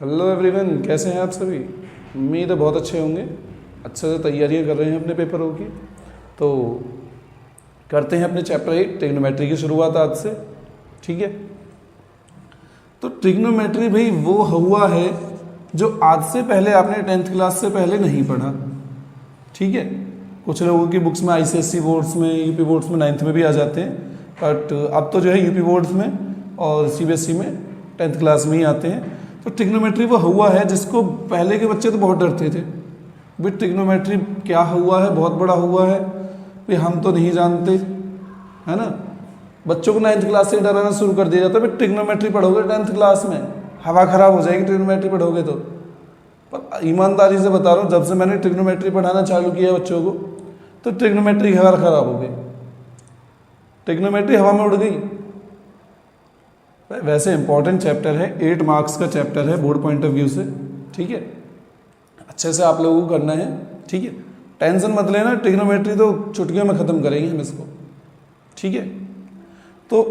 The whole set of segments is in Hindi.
हेलो एवरीवन, कैसे हैं आप सभी। उम्मीद है बहुत अच्छे होंगे, अच्छे से तैयारियां कर रहे हैं अपने पेपरों की। तो करते हैं अपने चैप्टर 8 ट्रिग्नोमेट्री की शुरुआत आज से। ठीक है, तो ट्रिग्नोमेट्री भाई वो हुआ है जो आज से पहले आपने 10th क्लास से पहले नहीं पढ़ा। ठीक है, कुछ लोगों की बुक्स में ICSE बोर्ड्स में, यूपी बोर्ड्स में 9th में भी आ जाते हैं, बट अब तो जो है यूपी बोर्ड्स में और CBSE में 10th क्लास में ही आते हैं। तो ट्रिग्नोमेट्री वो हुआ है जिसको पहले के बच्चे तो बहुत डरते थे, भाई ट्रिग्नोमेट्री क्या हुआ है, बहुत बड़ा हुआ है, भाई हम तो नहीं जानते, है ना। बच्चों को 9th क्लास से डराना शुरू कर दिया जाता है, भाई ट्रिग्नोमेट्री पढ़ोगे 10th क्लास में, हवा खराब हो जाएगी ट्रिग्नोमेट्री पढ़ोगे तो। पर ईमानदारी से बता रहा हूँ, जब से मैंने ट्रिग्नोमेट्री पढ़ाना चालू किया बच्चों को, तो ट्रिग्नोमेट्री हवा खराब हो गई, ट्रिग्नोमेट्री हवा में उड़ गई। वैसे इंपॉर्टेंट चैप्टर है, 8 मार्क्स का चैप्टर है बोर्ड पॉइंट ऑफ व्यू से। ठीक है, अच्छे से आप लोगों को करना है। ठीक है, टेंशन मत लेना, ट्रिग्नोमेट्री तो चुटकियों में ख़त्म करेंगे हम इसको। ठीक है, तो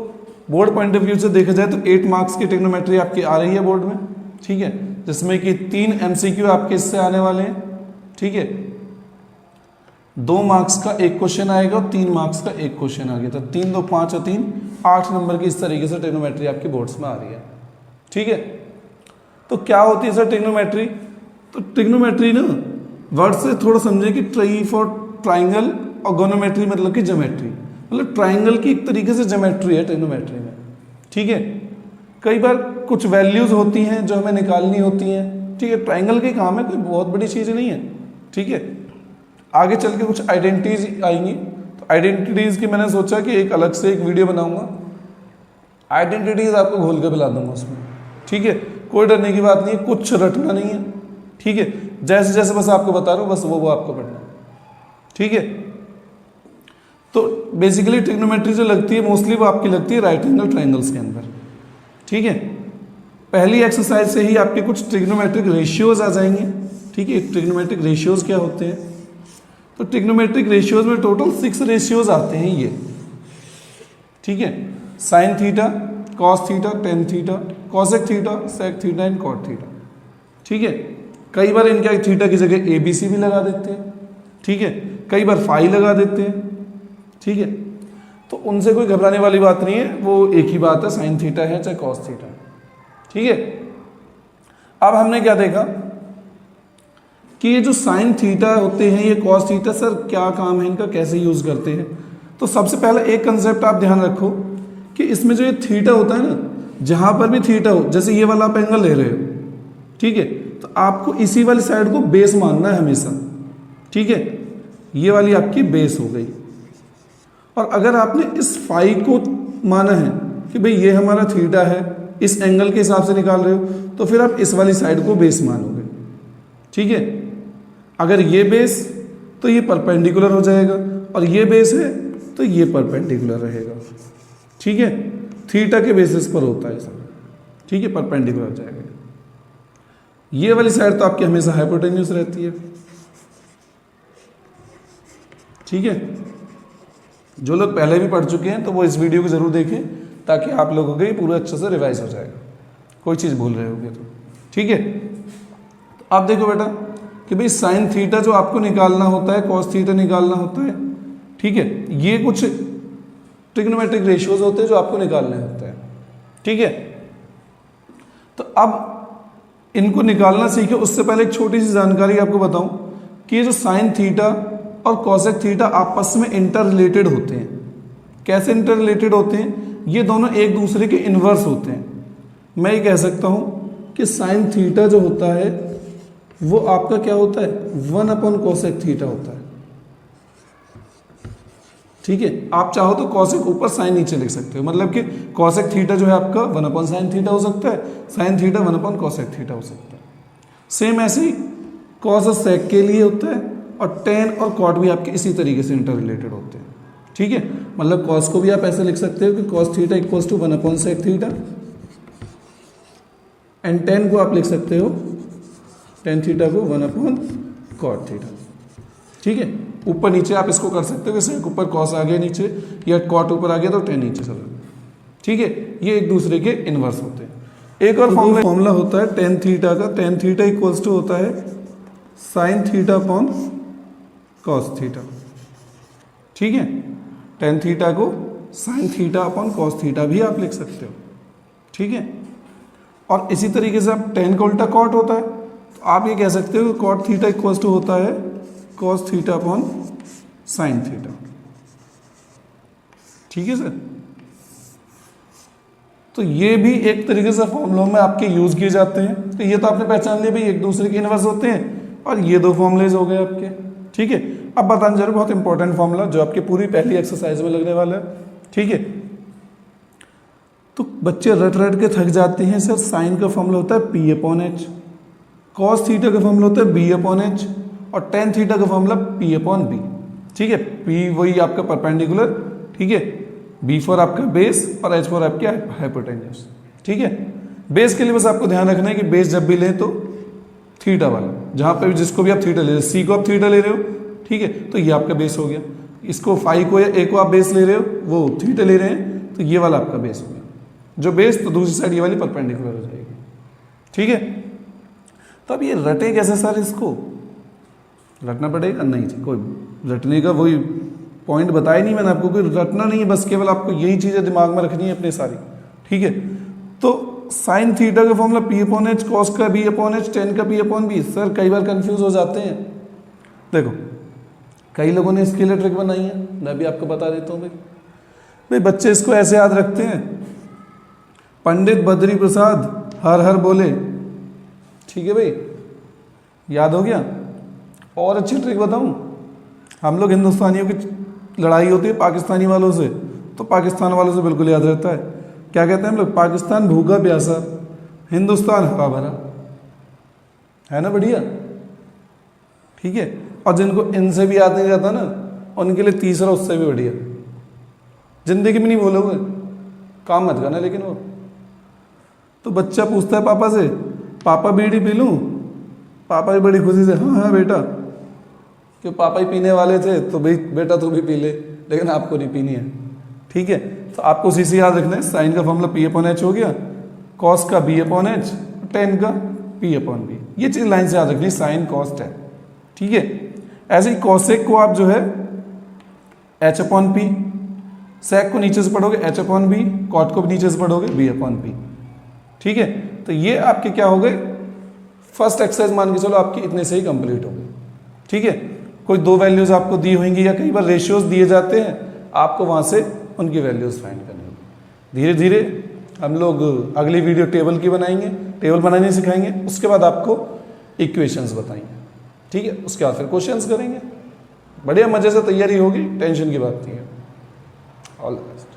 बोर्ड पॉइंट ऑफ व्यू से देखा जाए तो 8 मार्क्स की ट्रिग्नोमेट्री आपकी आ रही है बोर्ड में। ठीक है, जिसमें कि 3 MCQ आपके इससे आने वाले हैं। ठीक है, 2 मार्क्स का एक क्वेश्चन आएगा और 3 मार्क्स का एक क्वेश्चन आ गया था। 3 2 5 और 3 8 नंबर की इस तरीके से ट्रिग्नोमेट्री आपकी बोर्ड्स में आ रही है। ठीक है, तो क्या होती है सर ट्रिग्नोमेट्री। तो ट्रिग्नोमेट्री ना वर्ड से थोड़ा समझे कि ट्री फॉर ट्राइंगल और गोनोमेट्री मतलब कि ज्योमेट्री, मतलब ट्राइंगल की एक तरीके से ज्योमेट्री है ट्रिग्नोमेट्री में। ठीक है, कई बार कुछ वैल्यूज होती हैं जो हमें निकालनी होती हैं। ठीक है, ट्राइंगल के काम है, कोई बहुत बड़ी चीज़ नहीं है। ठीक है, आगे चल के कुछ आइडेंटिटीज आएंगी, तो आइडेंटिटीज की मैंने सोचा कि एक अलग से एक वीडियो बनाऊंगा, आइडेंटिटीज आपको घोल के पिला दूंगा उसमें। ठीक है, कोई डरने की बात नहीं है, कुछ रटना नहीं है। ठीक है, जैसे जैसे बस आपको बता रहा हूँ, बस वो आपको पढ़ना है। ठीक है, तो बेसिकली ट्रिग्नोमेट्री जो लगती है मोस्टली वो आपकी लगती है राइट एंगल ट्राइंगल्स के अंदर। ठीक है, पहली एक्सरसाइज से ही आपके कुछ ट्रिग्नोमेट्रिक रेशियोज आ जाएंगे। ठीक है, ट्रिग्नोमेट्रिक रेशियोज क्या होते हैं, तो ट्रिग्नोमेट्रिक रेशियोज में टोटल 6 रेशियोज आते हैं ये। ठीक है, sine theta, cos theta, tan theta, cosec theta, sec theta and cot theta. ठीक है, कई बार इनके थीटा की जगह ABC भी लगा देते हैं। ठीक है, कई बार फाई लगा देते हैं। ठीक है, तो उनसे कोई घबराने वाली बात नहीं है, वो एक ही बात है, साइन थीटा है चाहे कॉस थीटा है। ठीक है, अब हमने क्या देखा कि ये जो साइन थीटा होते हैं, ये कॉस थीटा, सर क्या काम है इनका, कैसे यूज करते हैं। तो सबसे पहला एक कंसेप्ट आप ध्यान रखो कि इसमें जो ये थीटा होता है ना, जहां पर भी थीटा हो, जैसे ये वाला आप एंगल ले रहे हो, ठीक है, तो आपको इसी वाली साइड को बेस मानना है हमेशा। ठीक है, ये वाली आपकी बेस हो गई। और अगर आपने इस फाई को माना है कि भाई ये हमारा थीटा है, इस एंगल के हिसाब से निकाल रहे हो, तो फिर आप इस वाली साइड को बेस मानोगे। ठीक है, अगर ये बेस तो ये परपेंडिकुलर हो जाएगा, और ये बेस है तो ये परपेंडिकुलर रहेगा। ठीक है, थीटा के बेसिस पर होता है सब। ठीक है, परपेंडिकुलर हो जाएगा। ये वाली साइड तो आपकी हमेशा हाइपोटेन्यूस रहती है। ठीक है, जो लोग पहले भी पढ़ चुके हैं तो वो इस वीडियो को जरूर देखें, ताकि आप लोगों को पूरा अच्छे से रिवाइज हो जाएगा, कोई चीज़ भूल रहे होगे तो। ठीक है, तो आप देखो बेटा कि भाई साइन थीटा जो आपको निकालना होता है, कॉस थीटा निकालना होता है। ठीक है, ये कुछ ट्रिग्नोमेट्रिक रेशियोज होते हैं जो आपको निकालने होते हैं। ठीक है, तो अब इनको निकालना सीखे उससे पहले एक छोटी सी जानकारी आपको बताऊं कि ये जो साइन थीटा और कॉसेक थीटा आपस में इंटर रिलेटेड होते हैं। कैसे इंटर रिलेटेड होते हैं, ये दोनों एक दूसरे के इनवर्स होते हैं। मैं ये कह सकता हूं कि साइन थीटा जो होता है वो आपका क्या होता है, 1/cosec थीटा होता है। ठीक है, आप चाहो तो कॉसेक ऊपर साइन नीचे लिख सकते हो, मतलब कि कॉसेक थीटा जो है आपका 1/sin थीटा हो सकता है, साइन थीटा 1/cosec थीटा हो सकता है। सेम ऐसे ही कॉस और सेक के लिए होता है, और टेन और कॉट भी आपके इसी तरीके से इंटर रिलेटेड होते हैं। ठीक है, मतलब कॉस को भी आप ऐसे लिख सकते हो कि cos theta equals to 1/sec theta, and tan को आप लिख सकते हो, टेन थीटा को 1/cot थीटा। ठीक है, ऊपर नीचे आप इसको कर सकते हो, जैसे ऊपर कॉस आ गया नीचे, या कॉट ऊपर आ गया तो टेन नीचे चला गया। ठीक है, ये एक दूसरे के इनवर्स होते हैं। एक और फॉर्मूला होता है टेन थीटा का। टेन थीटा इक्वल्स टू होता है sine theta upon cos theta. ठीक है, टेन थीटा को sine theta upon cos theta भी आप लिख सकते हो। ठीक है, और इसी तरीके से आप टेन का उल्टा कॉट होता है, तो आप ये कह सकते हो कॉट थीटा इक्वल्स टू होता है cos theta upon sine theta. ठीक है सर, तो ये भी एक तरीके से फॉर्मूलों में आपके यूज किए जाते हैं। तो ये तो आपने पहचान लिया भाई एक दूसरे के इनवर्स होते हैं, और ये दो फॉर्मूलेज हो गए आपके। ठीक है, अब बताना जरूर बहुत इंपॉर्टेंट फॉर्मूला जो आपकी पूरी पहली एक्सरसाइज में लगने वाला है। ठीक है, तो बच्चे रट रट के थक जाते हैं सर। साइन का फॉर्मूला होता है P upon H, cos theta का फॉर्मूला होता है बी अपॉन एच, और टेन थीटा का फॉर्मूला पी अपॉन बी। ठीक है, पी वही आपका परपेंडिकुलर, ठीक है, बी फॉर आपका बेस और एच फॉर आपके हाइपोटेन्यूस। ठीक है, बेस के लिए बस आपको ध्यान रखना है कि बेस जब भी लें तो थीटा वाला, जहां पे भी जिसको भी आप थीटा ले रहे हो, सी को आप थीटा ले रहे हो, ठीक है, तो ये आपका बेस हो गया। इसको फाई को या ए को आप बेस ले रहे हो, वो थीटा ले रहे हैं, तो ये वाला आपका बेस हो गया। जो बेस तो दूसरी साइड ये वाली परपेंडिकुलर हो जाएगी। ठीक है, तो अब ये रटे कैसे सर? इसको रटना पड़ेगा? नहीं जी, कोई रटने का वही पॉइंट बताया नहीं मैंने आपको, कोई रटना नहीं है, बस केवल आपको यही चीजें दिमाग में रखनी है अपनी सारी। ठीक है, तो साइन थीटा का formula P upon H, cos का बी अपॉन एच, टेन का पी अपॉन बी। सर कई बार कंफ्यूज हो जाते हैं। देखो कई लोगों ने इसके लिए ट्रिक बनाई है, मैं भी आपको बता देता हूँ भाई बच्चे इसको ऐसे याद रखते हैं, पंडित बद्री प्रसाद हर हर बोले। ठीक है भाई, याद हो गया। और अच्छी ट्रिक बताऊं, हम लोग हिंदुस्तानियों की लड़ाई होती है पाकिस्तानी वालों से, तो पाकिस्तान वालों से बिल्कुल याद रहता है। क्या कहते हैं हम लोग? पाकिस्तान भूखा प्यासा, हिंदुस्तान हरा भरा। है ना बढ़िया? ठीक है, और जिनको इनसे भी याद नहीं रहता ना, उनके लिए तीसरा उससे भी बढ़िया। जिंदगी में नहीं बोलोगे, काम मत करना लेकिन वो। तो बच्चा पूछता है पापा से, पापा बीड़ी पी लूं? पापा भी बड़ी खुशी से हाँ हाँ बेटा, क्यों पापा ही पीने वाले थे तो भाई बेटा तू भी पी ले, लेकिन आपको नहीं पीनी है। ठीक है, तो आपको उसी से याद रखना है, साइन का फॉर्मूला पी अपॉन एच हो गया, कॉस का बी अपॉन एच, टेन का पी अपॉन बी। ये चीज लाइन से याद रखनी, साइन कॉस टेन। ठीक है, ऐसे ही कॉसेक को आप जो है एच अपॉन पी, सेक को नीचे से पढ़ोगे एच अपॉन बी, कॉट को भी नीचे से पढ़ोगे बी अपॉन पी। ठीक है, तो ये आपके क्या हो गए, फर्स्ट एक्सरसाइज मान के चलो आपकी इतने से ही कंप्लीट हो गई। ठीक है, कोई दो वैल्यूज आपको दी होंगी या कई बार रेशियोज दिए जाते हैं, आपको वहां से उनकी वैल्यूज फाइंड करनी होगी। धीरे धीरे हम लोग अगली वीडियो टेबल की बनाएंगे, टेबल बनाने सिखाएंगे, उसके बाद आपको इक्वेशंस बताएंगे। ठीक है, उसके बाद फिर क्वेश्चंस करेंगे। बढ़िया मजे से तैयारी होगी, टेंशन की बात नहीं है। All the best.